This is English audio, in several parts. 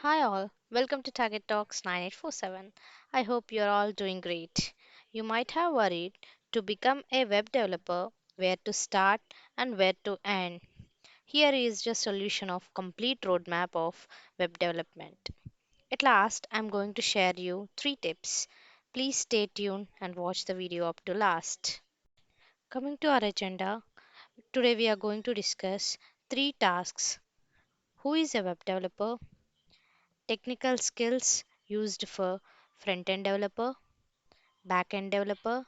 Hi all, welcome to Target Talks 9847. I hope you're all doing great. You might have worried to become a web developer, where to start and where to end. Here is the solution of complete roadmap of web development. At last, I'm going to share you 3 tips. Please stay tuned and watch the video up to last. Coming to our agenda, today we are going to discuss 3 tasks. Who is a web developer? Technical skills used for front end developer, back end developer,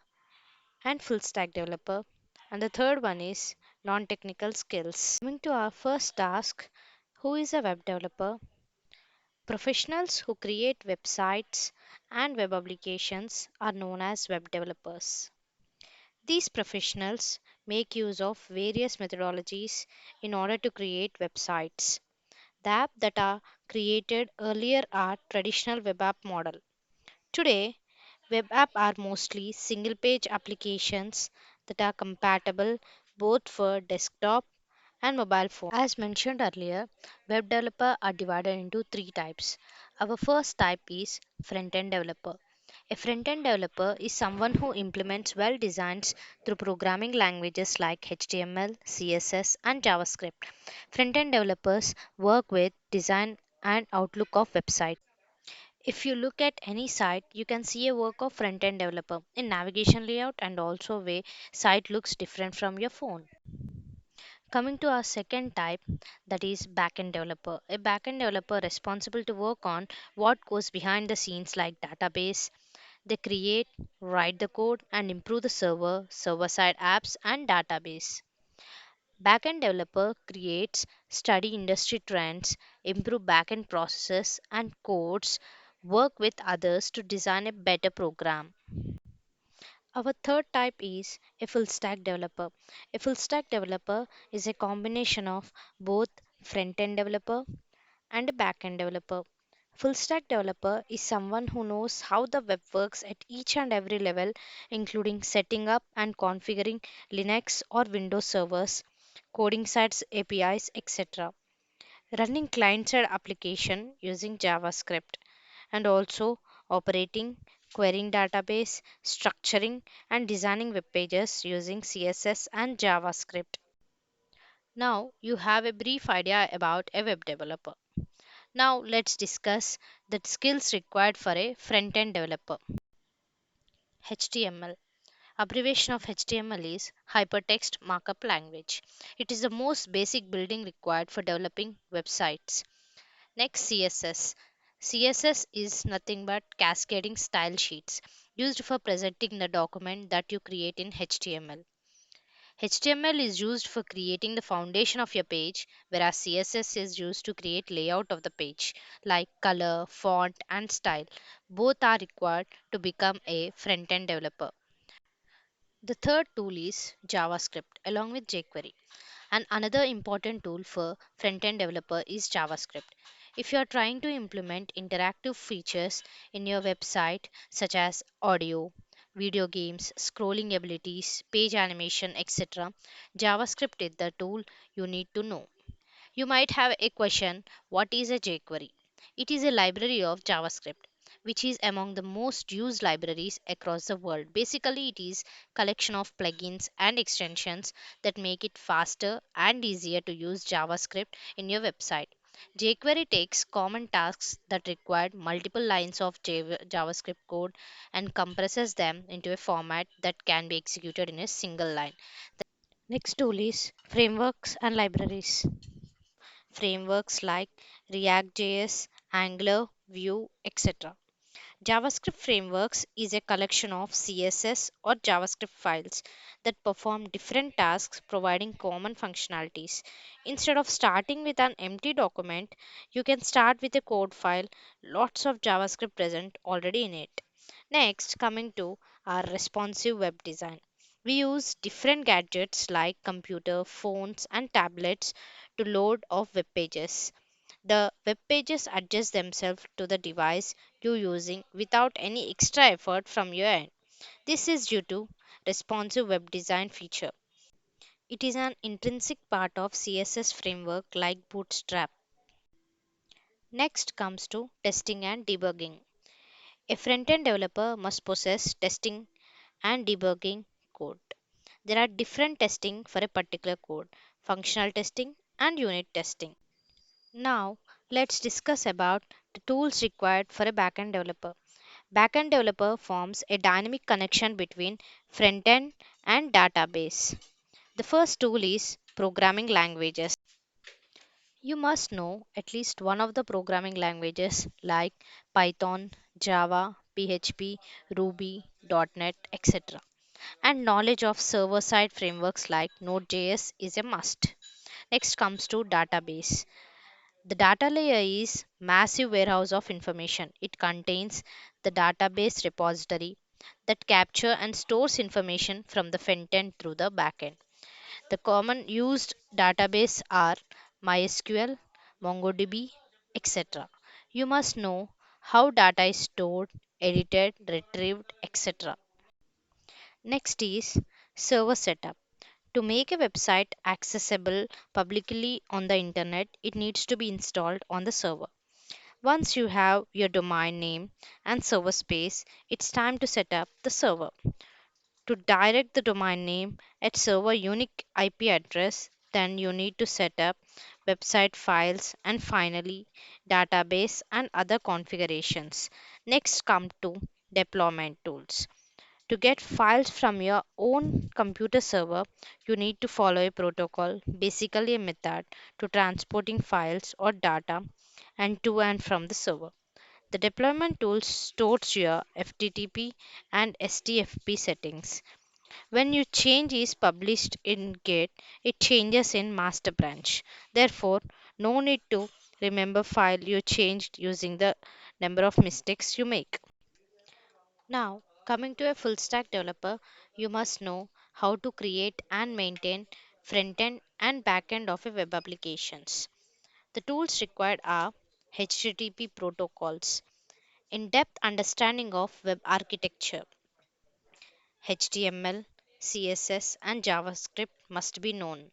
and full stack developer. And the third one is non technical skills. Coming to our first task, who is a web developer? Professionals who create websites and web applications are known as web developers. These professionals make use of various methodologies in order to create websites. The app that are created earlier are traditional web app model. Today, web apps are mostly single page applications that are compatible both for desktop and mobile phone. As mentioned earlier, web developer are divided into 3 types. Our first type is front end developer. A front end developer is someone who implements well designs through programming languages like HTML, CSS, and JavaScript. Front end developers work with design and outlook of websites. If you look at any site, you can see a work of front-end developer in navigation layout and also way site looks different from your phone. Coming to our second type, that is back-end developer. A back-end developer responsible to work on what goes behind the scenes like database. They create, write the code and improve the server-side apps and database. Backend developer creates, study industry trends, improve backend processes and codes, work with others to design a better program. Our third type is a full stack developer. A full stack developer is a combination of both front end developer and a back end developer. Full stack developer is someone who knows how the web works at each and every level, including setting up and configuring Linux or Windows servers, coding sites, APIs, etc. Running client side application using JavaScript, and also operating, querying database, structuring, and designing web pages using CSS and JavaScript. Now you have a brief idea about a web developer. Now let's discuss the skills required for a front-end developer. HTML. Abbreviation of HTML is Hypertext Markup Language. It is the most basic building required for developing websites. Next, CSS. CSS is nothing but cascading style sheets used for presenting the document that you create in HTML. HTML is used for creating the foundation of your page, whereas CSS is used to create layout of the page, like color, font, and style. Both are required to become a front-end developer. The third tool is JavaScript along with jQuery. And another important tool for front-end developer is JavaScript. If you are trying to implement interactive features in your website such as audio, video games, scrolling abilities, page animation, etc., JavaScript is the tool you need to know. You might have a question, what is a jQuery? It is a library of JavaScript which is among the most used libraries across the world. Basically, it is collection of plugins and extensions that make it faster and easier to use JavaScript in your website. jQuery takes common tasks that require multiple lines of JavaScript code and compresses them into a format that can be executed in a single line. Next tool is frameworks and libraries. Frameworks like React.js, Angular, Vue, etc. JavaScript frameworks is a collection of CSS or JavaScript files that perform different tasks providing common functionalities. Instead of starting with an empty document, you can start with a code file, lots of JavaScript present already in it. Next, coming to our responsive web design. We use different gadgets like computer, phones, and tablets to load off web pages. The web pages adjust themselves to the device you're using without any extra effort from your end. This is due to responsive web design feature. It is an intrinsic part of CSS framework like Bootstrap. Next comes to testing and debugging. A front-end developer must possess testing and debugging code. There are different testing for a particular code, functional testing and unit testing. Now, let's discuss about the tools required for a backend developer. Backend developer forms a dynamic connection between front-end and database. The first tool is programming languages. You must know at least one of the programming languages like Python, Java, PHP, Ruby, .NET, etc. And knowledge of server side frameworks like Node.js is a must. Next comes to database. The data layer is massive warehouse of information. It contains the database repository that capture and stores information from the front end through the backend. The common used database are MySQL, MongoDB, etc. You must know how data is stored, edited, retrieved, etc. Next is server setup. To make a website accessible publicly on the internet, it needs to be installed on the server. Once you have your domain name and server space, it's time to set up the server. To direct the domain name at server unique IP address, then you need to set up website files and finally database and other configurations. Next come to deployment tools. To get files from your own computer server, you need to follow a protocol, basically a method to transporting files or data and to and from the server. The deployment tool stores your FTTP and STFP settings. When your change is published in Git, it changes in master branch. Therefore, no need to remember file you changed using the number of mistakes you make. Now, coming to a full stack developer, you must know how to create and maintain front end and back end of a web applications. The tools required are HTTP protocols, in depth understanding of web architecture, HTML, CSS, and JavaScript must be known.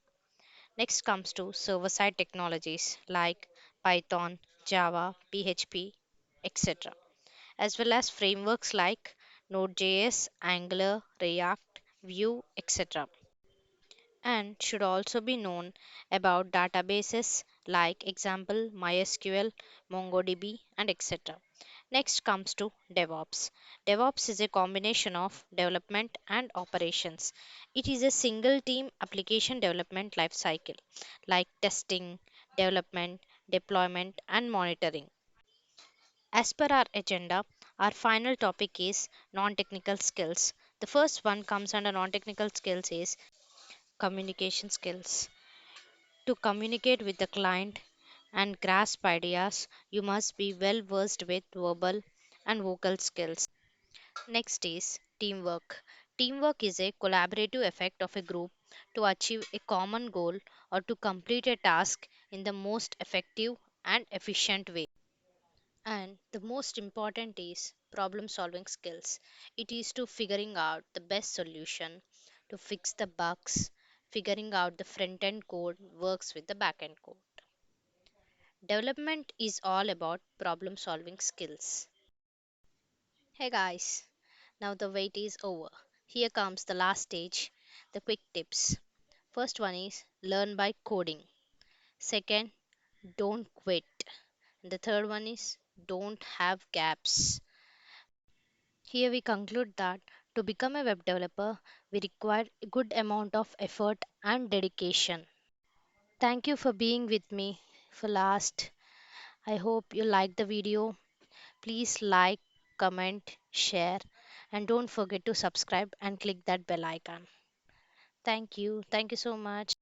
Next comes to server side technologies like Python, Java, PHP, etc., as well as frameworks like Node.js, Angular, React, Vue, etc. And should also be known about databases like example MySQL, MongoDB, and etc. Next comes to DevOps. DevOps is a combination of development and operations. It is a single team application development life cycle like testing, development, deployment, and monitoring. As per our agenda, our final topic is non technical skills. The first one comes under non technical skills is communication skills. To communicate with the client and grasp ideas, you must be well versed with verbal and vocal skills. Next is teamwork. Teamwork is a collaborative effect of a group to achieve a common goal or to complete a task in the most effective and efficient way. And the most important is problem solving skills. It is to figuring out the best solution to fix the bugs, figuring out the front end code works with the back end code. Development is all about problem solving skills. Hey guys, now the wait is over. Here comes the last stage, the quick tips. First one is learn by coding. Second, don't quit. The third one is don't have gaps. Here we conclude that to become a web developer, we require a good amount of effort and dedication. Thank you for being with me for last. I hope you liked the video. Please like, comment, share, and don't forget to subscribe and click that bell icon. Thank you. Thank you so much.